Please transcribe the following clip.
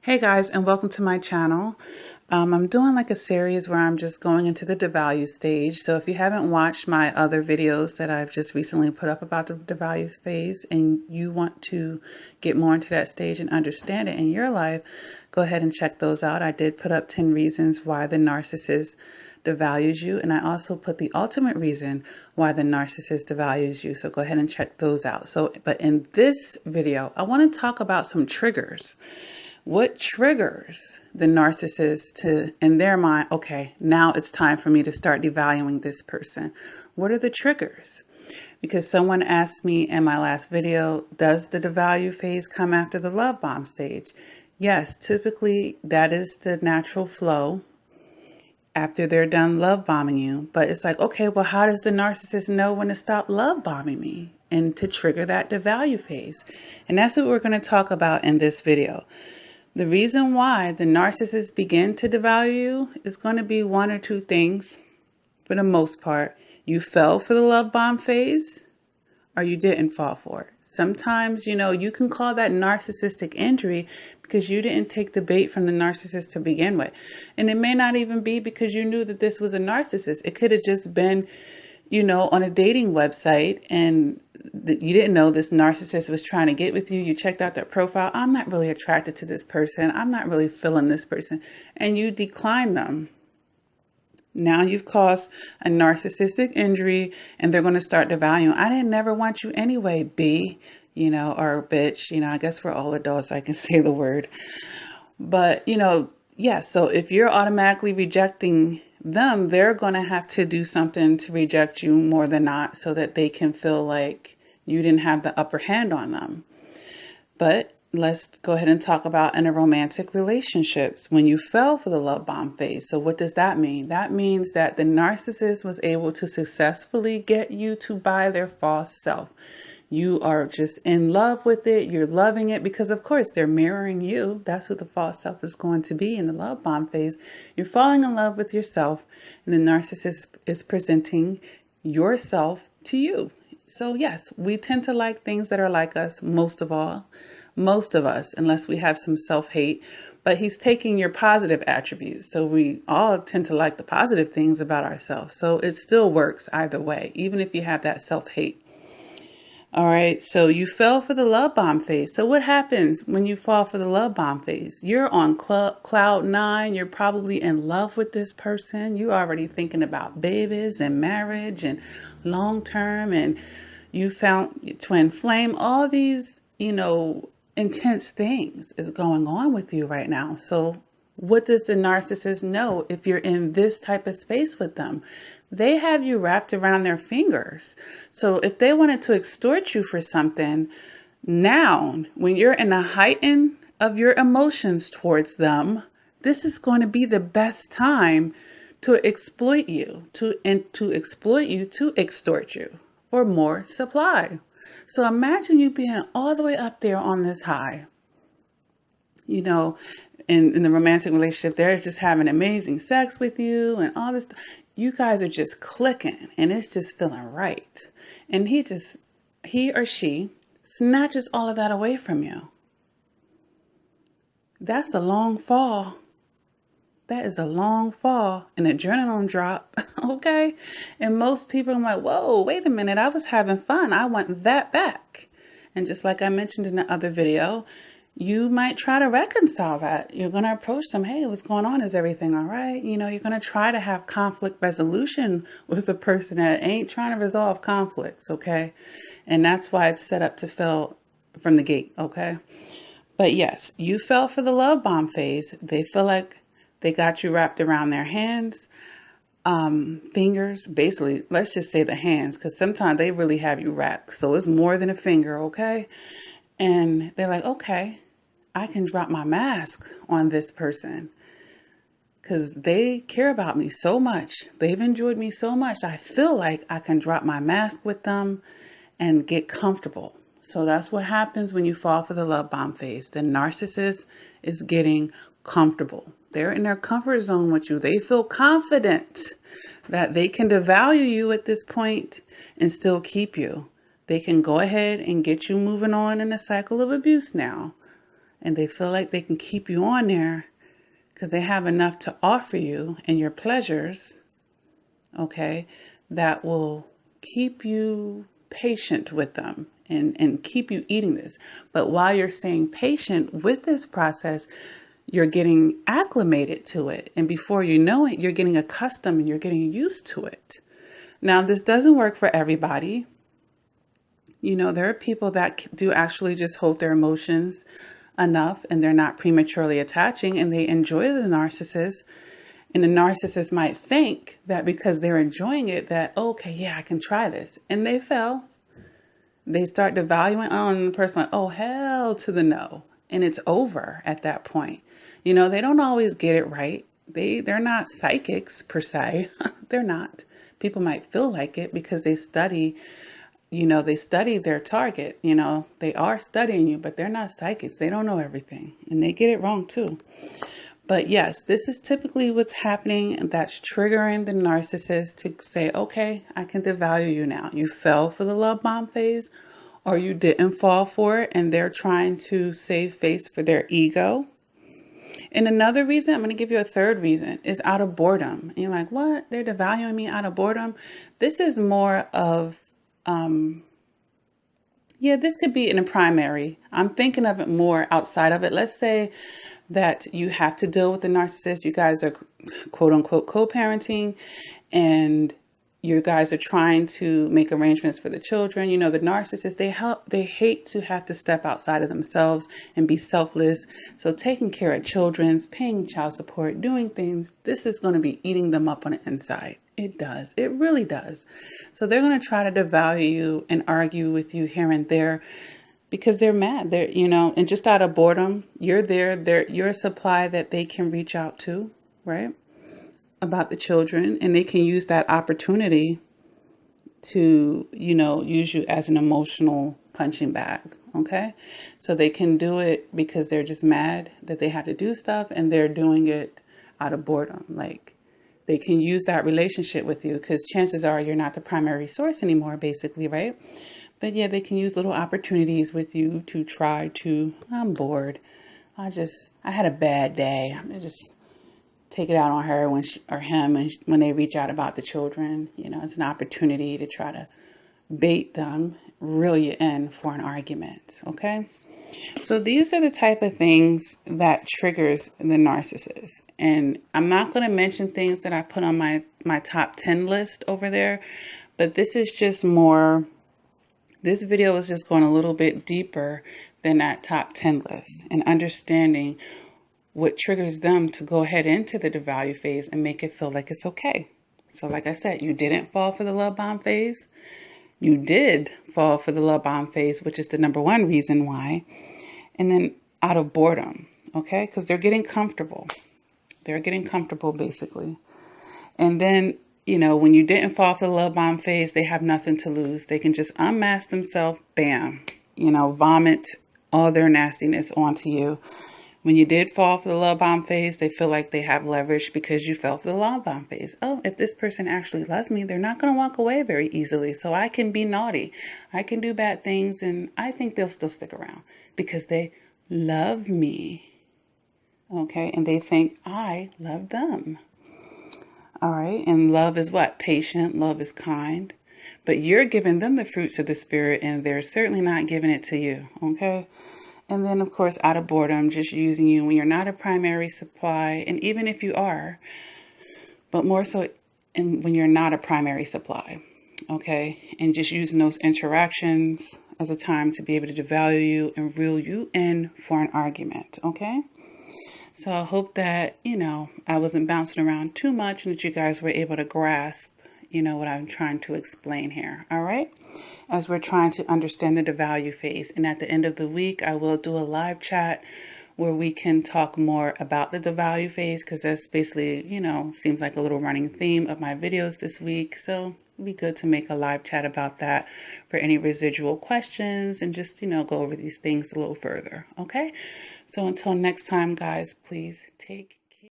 Hey guys, and welcome to my channel. I'm doing like a series where I'm just going into the devalue stage. So if you haven't watched my other videos that I've just recently put up about the devalue phase and you want to get more into that stage and understand it in your life, go ahead and check those out. I did put up 10 reasons why the narcissist devalues you, and I also put the ultimate reason why the narcissist devalues you. So go ahead and check those out. But in this video, I want to talk about some triggers. What triggers the narcissist to, in their mind, okay, now it's time for me to start devaluing this person? What are the triggers? Because someone asked me in my last video, does the devalue phase come after the love bomb stage? Yes, typically that is the natural flow after they're done love bombing you. But it's like, okay, well, how does the narcissist know when to stop love bombing me and to trigger that devalue phase? And that's what we're going to talk about in this video. The reason why the narcissists begin to devalue you is going to be one or two things for the most part. You fell for the love bomb phase or you didn't fall for it. Sometimes, you can call that narcissistic injury because you didn't take the bait from the narcissist to begin with. And it may not even be because you knew that this was a narcissist. It could have just been, on a dating website and you didn't know this narcissist was trying to get with you. You checked out their profile. I'm not really attracted to this person. I'm not really feeling this person. And you decline them. Now you've caused a narcissistic injury and they're going to start devaluing. I didn't never want you anyway, B, or bitch. I guess we're all adults. I can say the word. But, yeah, so if you're automatically rejecting them, they're going to have to do something to reject you more than not so that they can feel like you didn't have the upper hand on them. But let's go ahead and talk about in a romantic relationships when you fell for the love bomb phase. So what does that mean? That means that the narcissist was able to successfully get you to buy their false self. You are just in love with it. You're loving it because, of course, they're mirroring you. That's what the false self is going to be in the love bomb phase. You're falling in love with yourself, and the narcissist is presenting yourself to you. So, yes, we tend to like things that are like us, most of us, unless we have some self-hate. But he's taking your positive attributes. So we all tend to like the positive things about ourselves. So it still works either way, even if you have that self-hate. All right, so you fell for the love bomb phase. So what happens when you fall for the love bomb phase? You're on cloud nine. You're probably in love with this person. You're already thinking about babies and marriage and long term. And you found your twin flame. All these, intense things is going on with you right now. So what does the narcissist know if you're in this type of space with them? They have you wrapped around their fingers. So if they wanted to extort you for something, now when you're in a heighten of your emotions towards them, this is going to be the best time to exploit you, to extort you for more supply. So imagine you being all the way up there on this high, in the romantic relationship, they're just having amazing sex with you and all this. You guys are just clicking and it's just feeling right. And he or she snatches all of that away from you. That's a long fall. That is a long fall, an adrenaline drop, okay? And most people are like, whoa, wait a minute, I was having fun. I want that back. And just like I mentioned in the other video, you might try to reconcile that. You're going to approach them. Hey, what's going on? Is everything all right? You're going to try to have conflict resolution with a person that ain't trying to resolve conflicts, okay? And that's why it's set up to fail from the gate, okay? But yes, you fell for the love bomb phase. They feel like they got you wrapped around their hands, fingers, basically, let's just say the hands, because sometimes they really have you wrapped. So it's more than a finger, okay? And they're like, okay, I can drop my mask on this person because they care about me so much. They've enjoyed me so much. I feel like I can drop my mask with them and get comfortable. So that's what happens when you fall for the love bomb phase. The narcissist is getting comfortable. They're in their comfort zone with you. They feel confident that they can devalue you at this point and still keep you. They can go ahead and get you moving on in a cycle of abuse now. and they feel like they can keep you on there because they have enough to offer you and your pleasures, okay, that will keep you patient with them and keep you eating this. But while you're staying patient with this process, you're getting acclimated to it. And before you know it, you're getting accustomed and you're getting used to it. Now, this doesn't work for everybody. You know, there are people that do actually just hold their emotions enough and they're not prematurely attaching and they enjoy the narcissist. And the narcissist might think that because they're enjoying it, that, okay, yeah, I can try this. And they fail. They start devaluing on the person like, oh, hell to the no. And it's over at that point. You know, they don't always get it right. They're not psychics per se. They're not. People might feel like it because they study, you know, they study their target. You know, they are studying you, but they're not psychics. They don't know everything. And they get it wrong too. But yes, this is typically what's happening that's triggering the narcissist to say, okay, I can devalue you now. You fell for the love bomb phase or you didn't fall for it and they're trying to save face for their ego. And another reason, I'm going to give you a third reason, is out of boredom. And you're like, what? They're devaluing me out of boredom? This is more of, this could be in a primary. I'm thinking of it more outside of it. Let's say that you have to deal with the narcissist. You guys are quote unquote co-parenting and you guys are trying to make arrangements for the children. You know, the narcissist, they hate to have to step outside of themselves and be selfless. So taking care of children, paying child support, doing things, this is going to be eating them up on the inside. It does. It really does. So they're going to try to devalue you and argue with you here and there because they're mad. They're, you know, and just out of boredom, you're you're a supply that they can reach out to, right? About the children, and they can use that opportunity to, you know, use you as an emotional punching bag. Okay. So they can do it because they're just mad that they have to do stuff and they're doing it out of boredom. Like they can use that relationship with you because chances are you're not the primary source anymore, basically, right? But yeah, they can use little opportunities with you to try to, I'm bored. I had a bad day. I'm gonna just take it out on her or him when they reach out about the children. You know, it's an opportunity to try to bait them, reel you in for an argument. Okay. So these are the type of things that triggers the narcissist. And I'm not going to mention things that I put on my top 10 list over there, but this is just more, this video is just going a little bit deeper than that top 10 list and understanding what triggers them to go ahead into the devalue phase and make it feel like it's okay. So like I said, you didn't fall for the love bomb phase. You did fall for the love bomb phase, which is the number one reason why. And then out of boredom, okay? Because they're getting comfortable. They're getting comfortable, basically. And then, you know, when you didn't fall for the love bomb phase, they have nothing to lose. They can just unmask themselves, bam, you know, vomit all their nastiness onto you. When you did fall for the love bomb phase, they feel like they have leverage because you fell for the love bomb phase. Oh, if this person actually loves me, they're not going to walk away very easily. So I can be naughty. I can do bad things. And I think they'll still stick around because they love me. Okay. And they think I love them. All right. And love is what? Patient. Love is kind. But you're giving them the fruits of the spirit and they're certainly not giving it to you. Okay. And then, of course, out of boredom, just using you when you're not a primary supply. And even if you are, but more so when you're not a primary supply. Okay. And just using those interactions as a time to be able to devalue you and reel you in for an argument. Okay. So I hope that, you know, I wasn't bouncing around too much and that you guys were able to grasp, you know, what I'm trying to explain here. All right. As we're trying to understand the devalue phase. And at the end of the week, I will do a live chat where we can talk more about the devalue phase because that's basically, you know, seems like a little running theme of my videos this week. So it'd be good to make a live chat about that for any residual questions and just, you know, go over these things a little further. Okay. So until next time, guys, please take